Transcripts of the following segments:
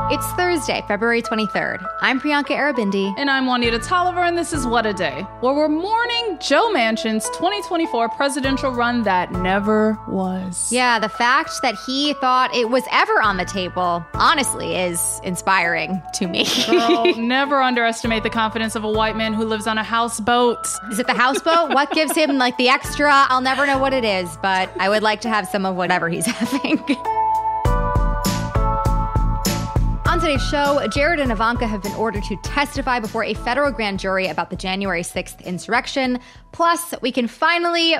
It's Thursday, February 23rd. I'm Priyanka Arabindi. And I'm Juanita Tolliver, and this is What a Day, where we're mourning Joe Manchin's 2024 presidential run that never was. Yeah, the fact that he thought it was ever on the table, honestly, is inspiring to me. Girl, never underestimate the confidence of a white man who lives on a houseboat. Is it the houseboat? What gives him, like, the extra? I'll never know what it is, but I would like to have some of whatever he's having. On today's show, Jared and Ivanka have been ordered to testify before a federal grand jury about the January 6th insurrection. Plus, we can finally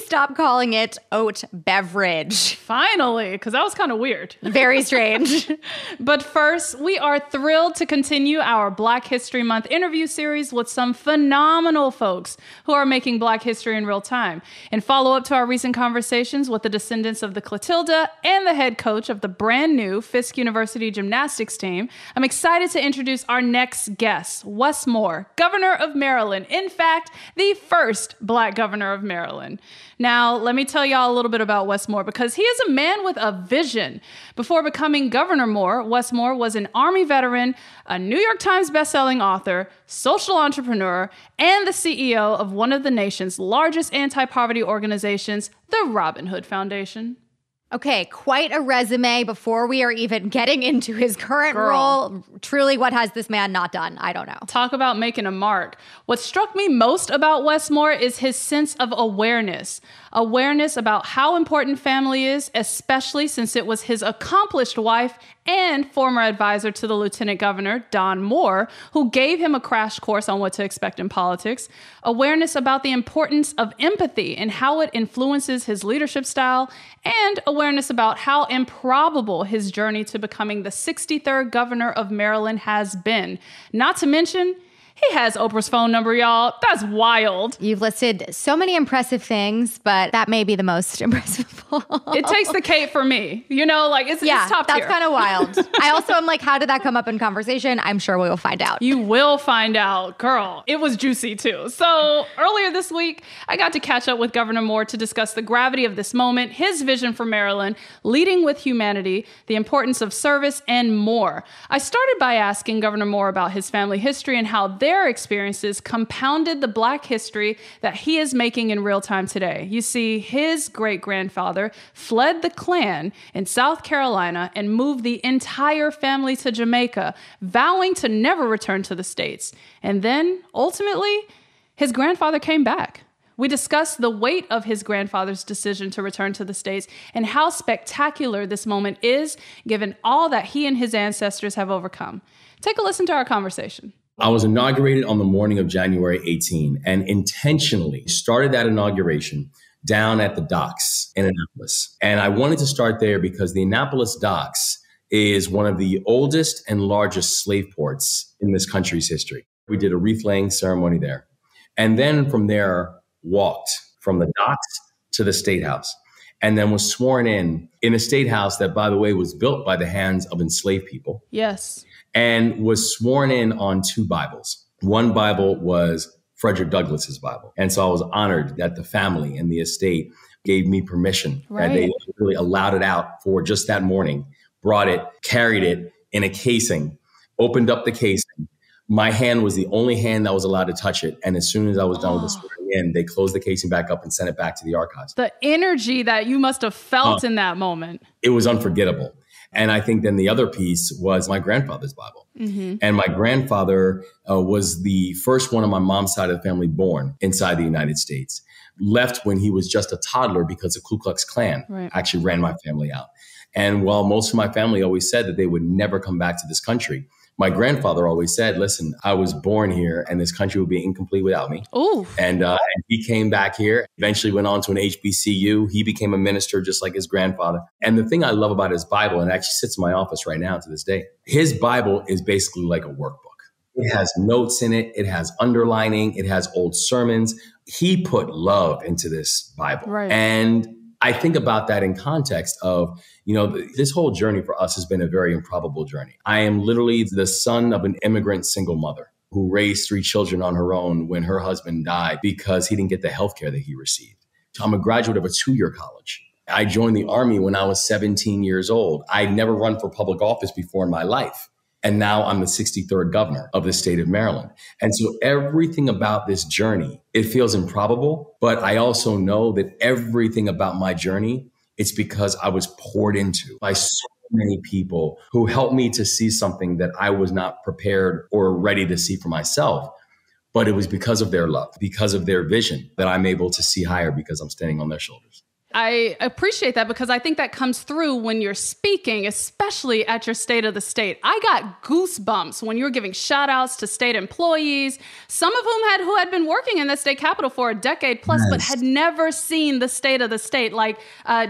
stop calling it oat beverage. Finally, because that was kind of weird. Very strange. But first, we are thrilled to continue our Black History Month interview series with some phenomenal folks who are making Black history in real time. In follow-up to our recent conversations with the descendants of the Clotilda and the head coach of the brand new Fisk University gymnastics team, I'm excited to introduce our next guest, Wes Moore, Governor of Maryland. In fact, the first Black governor of Maryland. Now, let me tell y'all a little bit about Wes Moore, because he is a man with a vision. Before becoming Governor Moore, Wes Moore was an Army veteran, a New York Times bestselling author, social entrepreneur, and the CEO of one of the nation's largest anti-poverty organizations, the Robin Hood Foundation. Okay, quite a resume before we are even getting into his current role. Truly, what has this man not done? I don't know. Talk about making a mark. What struck me most about Wes Moore is his sense of awareness. Awareness about how important family is, especially since it was his accomplished wife and former advisor to the Lieutenant Governor, Don Moore, who gave him a crash course on what to expect in politics. Awareness about the importance of empathy and how it influences his leadership style, and awareness about how improbable his journey to becoming the 63rd governor of Maryland has been. Not to mention, he has Oprah's phone number, y'all. That's wild. You've listed so many impressive things, but that may be the most impressive. It takes the cake for me. You know, like it's top tier. That's kind of wild. I also am like, how did that come up in conversation? I'm sure we will find out. You will find out, girl. It was juicy too. So earlier this week, I got to catch up with Governor Moore to discuss the gravity of this moment, his vision for Maryland, leading with humanity, the importance of service, and more. I started by asking Governor Moore about his family history and how their experiences compounded the Black history that he is making in real time today. You see, his great-grandfather fled the Klan in South Carolina and moved the entire family to Jamaica, vowing to never return to the States. And then, ultimately, his grandfather came back. We discussed the weight of his grandfather's decision to return to the States and how spectacular this moment is, given all that he and his ancestors have overcome. Take a listen to our conversation. I was inaugurated on the morning of January 18 and intentionally started that inauguration down at the docks in Annapolis. And I wanted to start there because the Annapolis docks is one of the oldest and largest slave ports in this country's history. We did a wreath laying ceremony there. And then from there, walked from the docks to the State House, and then was sworn in a State House that, by the way, was built by the hands of enslaved people. Yes. And was sworn in on 2 Bibles. One Bible was Frederick Douglass's Bible. And so I was honored that the family and the estate gave me permission. Right. And they really allowed it out for just that morning, brought it, carried it in a casing, opened up the casing. My hand was the only hand that was allowed to touch it. And as soon as I was done with the swearing in, they closed the casing back up and sent it back to the archives. The energy that you must have felt in that moment. It was unforgettable. And I think then the other piece was my grandfather's Bible. Mm-hmm. And my grandfather was the first one on my mom's side of the family born inside the United States. Left when he was just a toddler because the Ku Klux Klan actually ran my family out. And while most of my family always said that they would never come back to this country, my grandfather always said, listen, I was born here and this country would be incomplete without me. Ooh. And he came back here, eventually went on to an HBCU. He became a minister just like his grandfather. And the thing I love about his Bible, and it actually sits in my office right now to this day, his Bible is basically like a workbook. It has notes in it. It has underlining. It has old sermons. He put love into this Bible. Right. And I think about that in context of, this whole journey for us has been a very improbable journey. I am literally the son of an immigrant single mother who raised 3 children on her own when her husband died because he didn't get the health care that he received. So I'm a graduate of a 2-year college. I joined the Army when I was 17 years old. I'd never run for public office before in my life. And now I'm the 63rd governor of the state of Maryland. And so everything about this journey, it feels improbable, but I also know that everything about my journey, it's because I was poured into by so many people who helped me to see something that I was not prepared or ready to see for myself. But it was because of their love, because of their vision that I'm able to see higher because I'm standing on their shoulders. I appreciate that because I think that comes through when you're speaking, especially at your State of the State. I got goosebumps when you were giving shout outs to state employees, some of who had been working in the state capitol for a decade plus, but had never seen the State of the State, like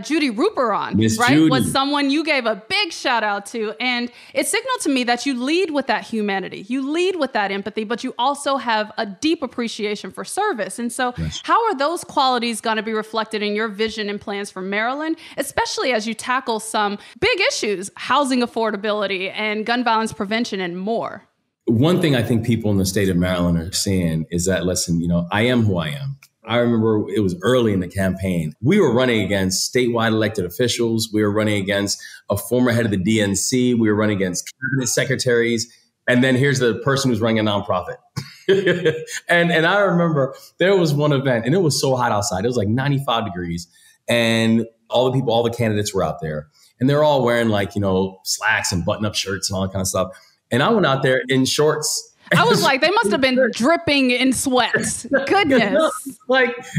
Judy Ruperon, right? Judy was someone you gave a big shout out to. And it signaled to me that you lead with that humanity, you lead with that empathy, but you also have a deep appreciation for service. And so how are those qualities going to be reflected in your vision and plans for Maryland, especially as you tackle some big issues, housing affordability and gun violence prevention and more? One thing I think people in the state of Maryland are saying is that, listen, I am who I am. I remember it was early in the campaign. We were running against statewide elected officials. We were running against a former head of the DNC. We were running against cabinet secretaries. And then here's the person who's running a nonprofit. and I remember there was one event and it was so hot outside. It was like 95 degrees. And all the candidates were out there and they're all wearing slacks and button up shirts and all that kind of stuff. And I went out there in shorts. I was like, they must have been dripping in sweat. Goodness.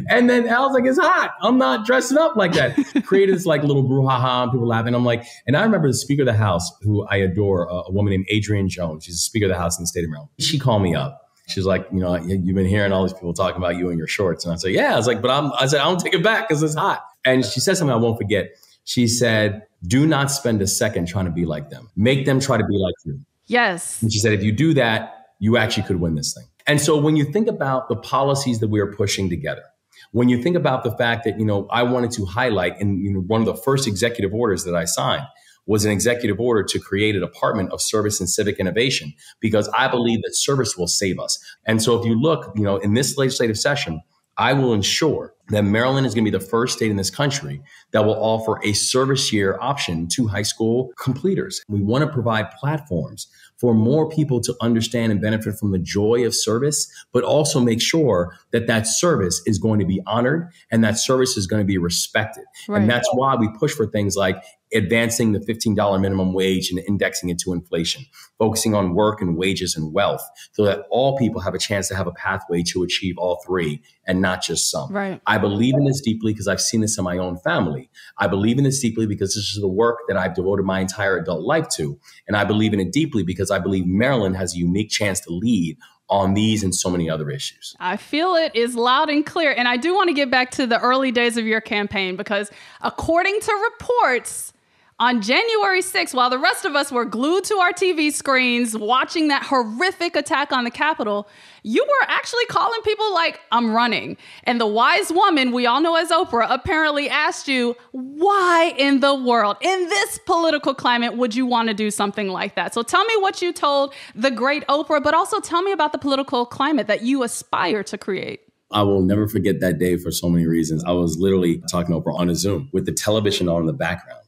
And then I was like, it's hot. I'm not dressing up like that. Created this little brouhaha and people laughing. I'm like, and I remember the Speaker of the House, who I adore, a woman named Adrienne Jones. She's the Speaker of the House in the state of Maryland. She called me up. She's like, you've been hearing all these people talking about you and your shorts. And I said, yeah. I was like, I don't take it back because it's hot. And she said something I won't forget. She said, do not spend a second trying to be like them. Make them try to be like you. Yes. And she said, if you do that, you actually could win this thing. And so when you think about the policies that we are pushing together, when you think about the fact that, I wanted to highlight in one of the first executive orders that I signed was an executive order to create a Department of Service and Civic Innovation, because I believe that service will save us. And so if you look, in this legislative session, I will ensure that Maryland is going to be the first state in this country that will offer a service year option to high school completers. We want to provide platforms for more people to understand and benefit from the joy of service, but also make sure that that service is going to be honored and that service is going to be respected. Right. And that's why we push for things like advancing the $15 minimum wage and indexing it to inflation, focusing on work and wages and wealth so that all people have a chance to have a pathway to achieve all three and not just some. Right. I believe in this deeply because I've seen this in my own family. I believe in this deeply because this is the work that I've devoted my entire adult life to. And I believe in it deeply because I believe Maryland has a unique chance to lead on these and so many other issues. I feel it is loud and clear. And I do want to get back to the early days of your campaign because according to reports, on January 6th, while the rest of us were glued to our TV screens watching that horrific attack on the Capitol, you were actually calling people like, I'm running. And the wise woman we all know as Oprah apparently asked you, why in the world, in this political climate, would you want to do something like that? So tell me what you told the great Oprah, but also tell me about the political climate that you aspire to create. I will never forget that day for so many reasons. I was literally talking to Oprah on a Zoom with the television on in the background.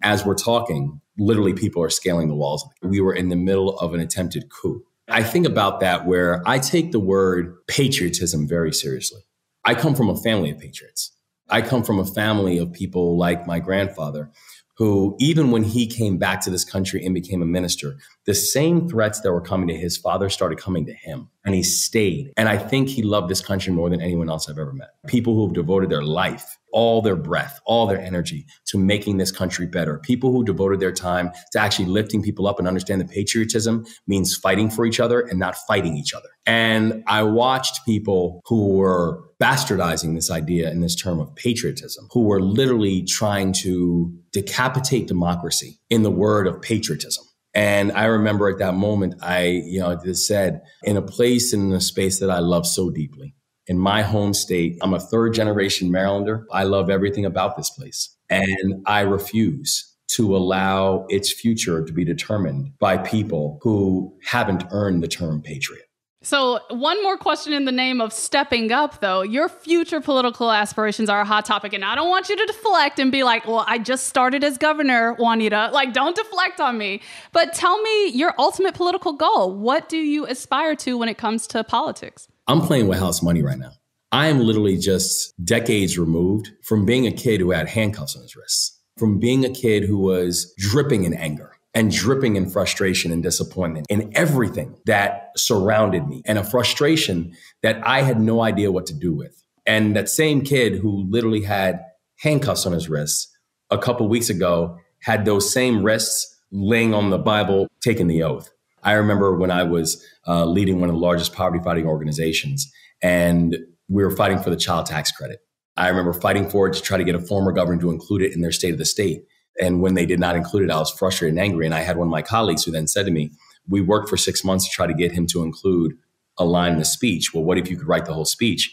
As we're talking, literally people are scaling the walls. We were in the middle of an attempted coup. I think about that where I take the word patriotism very seriously. I come from a family of patriots. I come from a family of people like my grandfather, who even when he came back to this country and became a minister, the same threats that were coming to his father started coming to him. And he stayed. And I think he loved this country more than anyone else I've ever met. People who have devoted their life, all their breath, all their energy to making this country better. People who devoted their time to actually lifting people up and understand that patriotism means fighting for each other and not fighting each other. And I watched people who were bastardizing this idea in this term of patriotism, who were literally trying to decapitate democracy in the word of patriotism. And I remember at that moment, I just said, in a place and in a space that I love so deeply, in my home state, I'm a third generation Marylander. I love everything about this place. And I refuse to allow its future to be determined by people who haven't earned the term patriot. So one more question in the name of stepping up, though. Your future political aspirations are a hot topic, and I don't want you to deflect and be like, well, I just started as governor, Juanita. Like, don't deflect on me. But tell me your ultimate political goal. What do you aspire to when it comes to politics? I'm playing with house money right now. I am literally just decades removed from being a kid who had handcuffs on his wrists, from being a kid who was dripping in anger and dripping in frustration and disappointment in everything that surrounded me, and a frustration that I had no idea what to do with. And that same kid who literally had handcuffs on his wrists a couple weeks ago had those same wrists laying on the Bible, taking the oath. I remember when I was leading one of the largest poverty fighting organizations, and we were fighting for the child tax credit. I remember fighting for it to try to get a former governor to include it in their state of the state. And when they did not include it, I was frustrated and angry. And I had one of my colleagues who then said to me, we worked for 6 months to try to get him to include a line in the speech. Well, what if you could write the whole speech?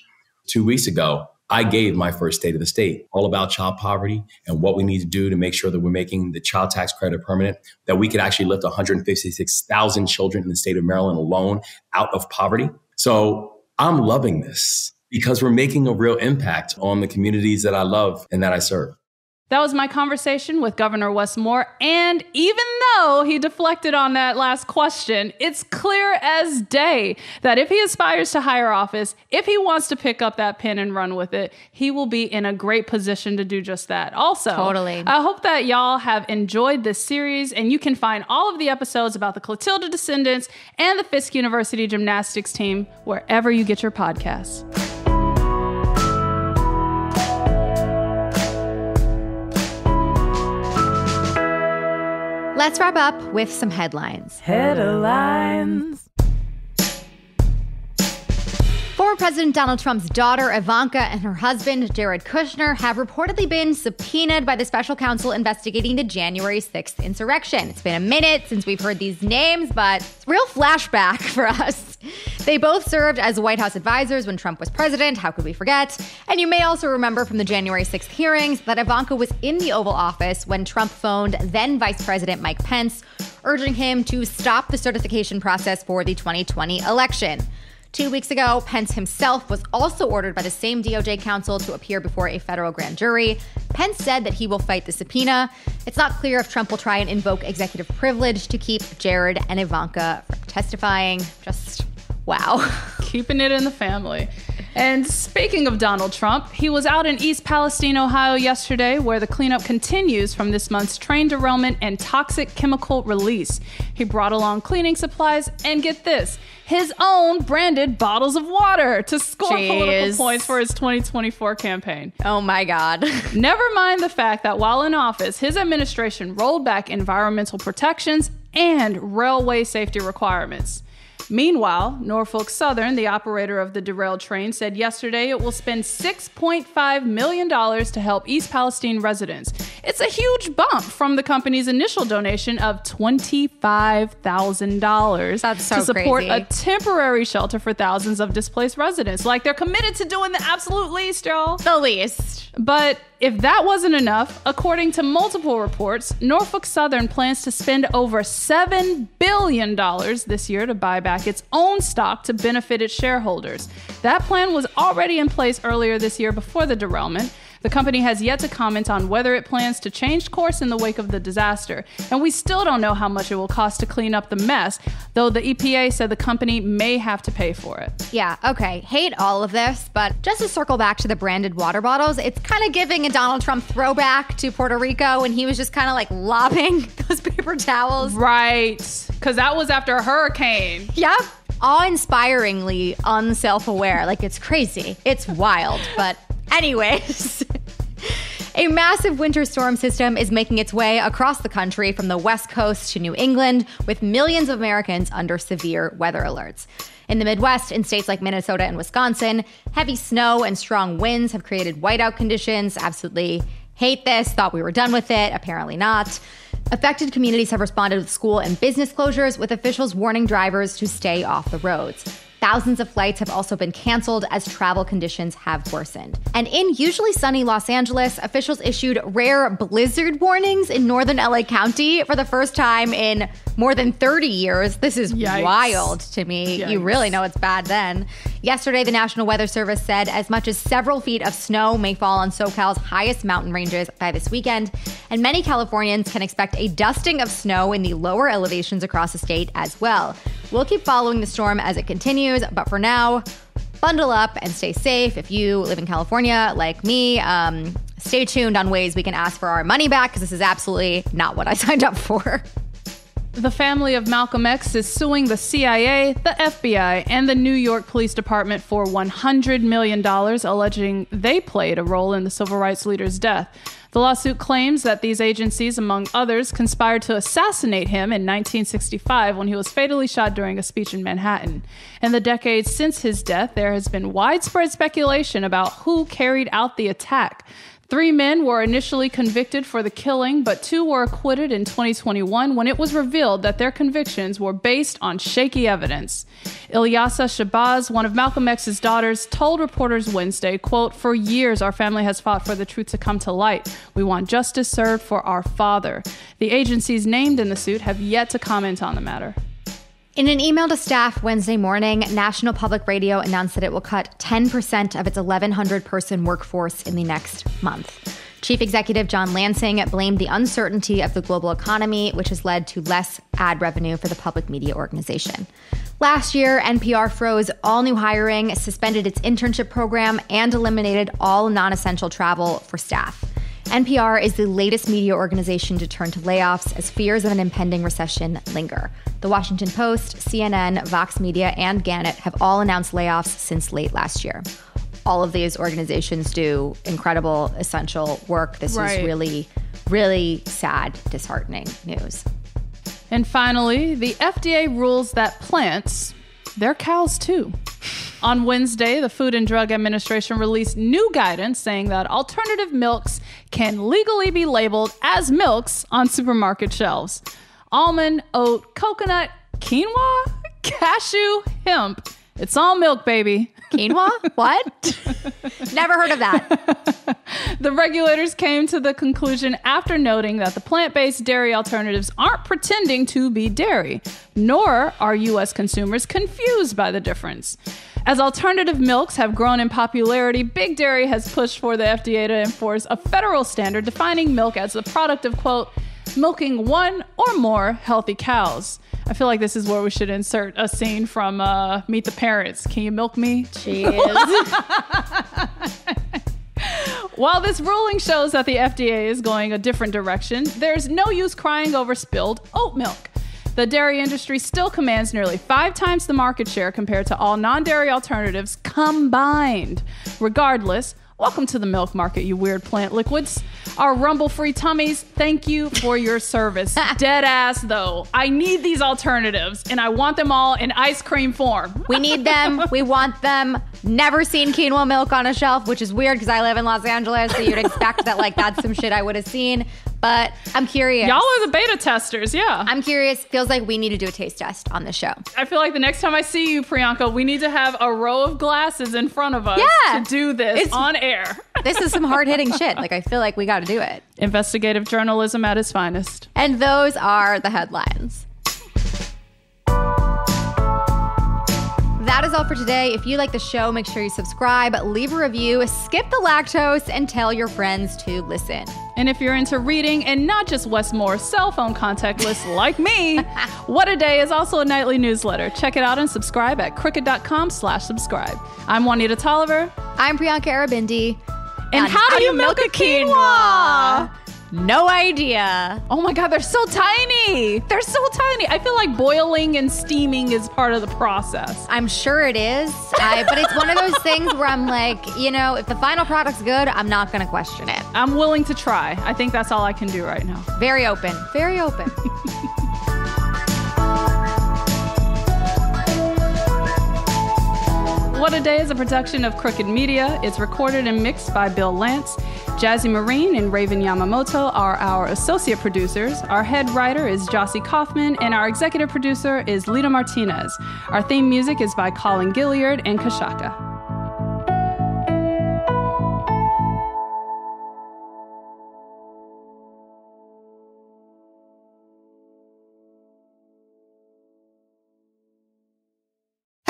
2 weeks ago, I gave my first state of the state, all about child poverty and what we need to do to make sure that we're making the child tax credit permanent, that we could actually lift 156,000 children in the state of Maryland alone out of poverty. So I'm loving this because we're making a real impact on the communities that I love and that I serve. That was my conversation with Governor Wes Moore. And even though he deflected on that last question, it's clear as day that if he aspires to higher office, if he wants to pick up that pen and run with it, he will be in a great position to do just that. Also, totally. I hope that y'all have enjoyed this series, and you can find all of the episodes about the Clotilda descendants and the Fisk University gymnastics team wherever you get your podcasts. Let's wrap up with some headlines. Headlines. Former President Donald Trump's daughter, Ivanka, and her husband, Jared Kushner, have reportedly been subpoenaed by the special counsel investigating the January 6th insurrection. It's been a minute since we've heard these names, but it's a real flashback for us. They both served as White House advisors when Trump was president. How could we forget? And you may also remember from the January 6th hearings that Ivanka was in the Oval Office when Trump phoned then Vice President Mike Pence, urging him to stop the certification process for the 2020 election. 2 weeks ago, Pence himself was also ordered by the same DOJ counsel to appear before a federal grand jury. Pence said that he will fight the subpoena. It's not clear if Trump will try and invoke executive privilege to keep Jared and Ivanka from testifying. Just wow. Keeping it in the family. And speaking of Donald Trump, he was out in East Palestine, Ohio yesterday, where the cleanup continues from this month's train derailment and toxic chemical release. He brought along cleaning supplies and, get this, his own branded bottles of water to score political points for his 2024 campaign. Oh my God. Never mind the fact that while in office, his administration rolled back environmental protections and railway safety requirements. Meanwhile, Norfolk Southern, the operator of the derailed train, said yesterday it will spend $6.5 million to help East Palestine residents. It's a huge bump from the company's initial donation of $25,000 to support a temporary shelter for thousands of displaced residents. Like, they're committed to doing the absolute least, y'all. The least. But if that wasn't enough, according to multiple reports, Norfolk Southern plans to spend over $7 billion this year to buy back its own stock to benefit its shareholders. That plan was already in place earlier this year before the derailment. The company has yet to comment on whether it plans to change course in the wake of the disaster. And we still don't know how much it will cost to clean up the mess, though the EPA said the company may have to pay for it. Yeah, okay. Hate all of this, but just to circle back to the branded water bottles, it's kind of giving a Donald Trump throwback to Puerto Rico when he was just kind of like lobbing those paper towels. Right, because that was after a hurricane. Yep. Awe-inspiringly unself-aware. Like, it's crazy. It's wild, but anyways, a massive winter storm system is making its way across the country from the West Coast to New England, with millions of Americans under severe weather alerts. In the Midwest, in states like Minnesota and Wisconsin, heavy snow and strong winds have created whiteout conditions. Absolutely hate this. Thought we were done with it. Apparently not. Affected communities have responded with school and business closures, with officials warning drivers to stay off the roads. Thousands of flights have also been canceled as travel conditions have worsened. And in usually sunny Los Angeles, officials issued rare blizzard warnings in northern LA County for the first time in more than 30 years. This is wild to me. You really know it's bad then. Yesterday, the National Weather Service said as much as several feet of snow may fall on SoCal's highest mountain ranges by this weekend, and many Californians can expect a dusting of snow in the lower elevations across the state as well. We'll keep following the storm as it continues, but for now, bundle up and stay safe. If you live in California like me, stay tuned on ways we can ask for our money back, because this is absolutely not what I signed up for. The family of Malcolm X is suing the CIA, the FBI, and the New York Police Department for $100 million, alleging they played a role in the civil rights leader's death. The lawsuit claims that these agencies, among others, conspired to assassinate him in 1965 when he was fatally shot during a speech in Manhattan. In the decades since his death, there has been widespread speculation about who carried out the attack. 3 men were initially convicted for the killing, but 2 were acquitted in 2021 when it was revealed that their convictions were based on shaky evidence. Ilyasa Shabazz, one of Malcolm X's daughters, told reporters Wednesday, quote, "For years, our family has fought for the truth to come to light. We want justice served for our father." The agencies named in the suit have yet to comment on the matter. In an email to staff Wednesday morning, National Public Radio announced that it will cut 10% of its 1,100-person workforce in the next month. Chief Executive John Lansing blamed the uncertainty of the global economy, which has led to less ad revenue for the public media organization. Last year, NPR froze all new hiring, suspended its internship program, and eliminated all non-essential travel for staff. NPR is the latest media organization to turn to layoffs as fears of an impending recession linger. The Washington Post, CNN, Vox Media, and Gannett have all announced layoffs since late last year. All of these organizations do incredible, essential work. This is really, really sad, disheartening news. And finally, the FDA rules that plants, they're cows too. On Wednesday, the Food and Drug Administration released new guidance saying that alternative milks can legally be labeled as milks on supermarket shelves. Almond, oat, coconut, quinoa, cashew, hemp. It's all milk, baby. Quinoa? What? Never heard of that. The regulators came to the conclusion after noting that the plant-based dairy alternatives aren't pretending to be dairy, nor are U.S. consumers confused by the difference. As alternative milks have grown in popularity, Big Dairy has pushed for the FDA to enforce a federal standard defining milk as the product of, quote, milking one or more healthy cows. I feel like this is where we should insert a scene from Meet the Parents. Can you milk me? Jeez. While this ruling shows that the FDA is going a different direction, there's no use crying over spilled oat milk. The dairy industry still commands nearly 5 times the market share compared to all non-dairy alternatives combined. Regardless, welcome to the milk market, you weird plant liquids. Our Rumble-free tummies, thank you for your service. Dead ass, though. I need these alternatives, and I want them all in ice cream form. We need them. We want them. Never seen quinoa milk on a shelf, which is weird because I live in Los Angeles, so you'd expect that that's some shit I would have seen. But I'm curious. Y'all are the beta testers, yeah. I'm curious. Feels like we need to do a taste test on the show. I feel like the next time I see you, Priyanka, we need to have a row of glasses in front of us to do this on air. This is some hard-hitting shit. I feel like we got to do it. Investigative journalism at its finest. And those are the headlines. That is all for today. If you like the show, make sure you subscribe, leave a review, skip the lactose, and tell your friends to listen. And if you're into reading and not just Wes Moore's cell phone contact list like me, What a Day is also a nightly newsletter. Check it out and subscribe at crooked.com/subscribe. I'm Juanita Tolliver. I'm Priyanka Arabindi. And how do you milk a quinoa? No idea. Oh my God, they're so tiny. They're so tiny. I feel like boiling and steaming is part of the process. I'm sure it is. But it's one of those things where I'm like, if the final product's good, I'm not going to question it. I'm willing to try. I think that's all I can do right now. Very open. Very open. What a Day is a production of Crooked Media. It's recorded and mixed by Bill Lance. Jazzy Marine and Raven Yamamoto are our associate producers. Our head writer is Jossie Kaufman, and our executive producer is Lita Martinez. Our theme music is by Colin Gilliard and Kashaka.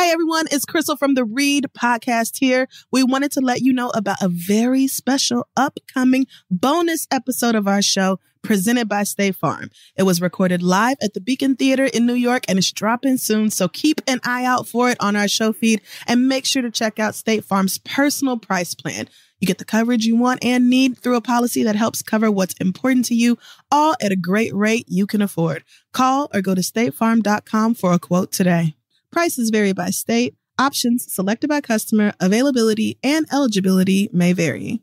Hey everyone, it's Crystal from the Read Podcast here. We wanted to let you know about a very special upcoming bonus episode of our show presented by State Farm. It was recorded live at the Beacon Theater in New York and it's dropping soon, so keep an eye out for it on our show feed and make sure to check out State Farm's personal price plan. You get the coverage you want and need through a policy that helps cover what's important to you, all at a great rate you can afford. Call or go to statefarm.com for a quote today. Prices vary by state. Options selected by customer. Availability and eligibility may vary.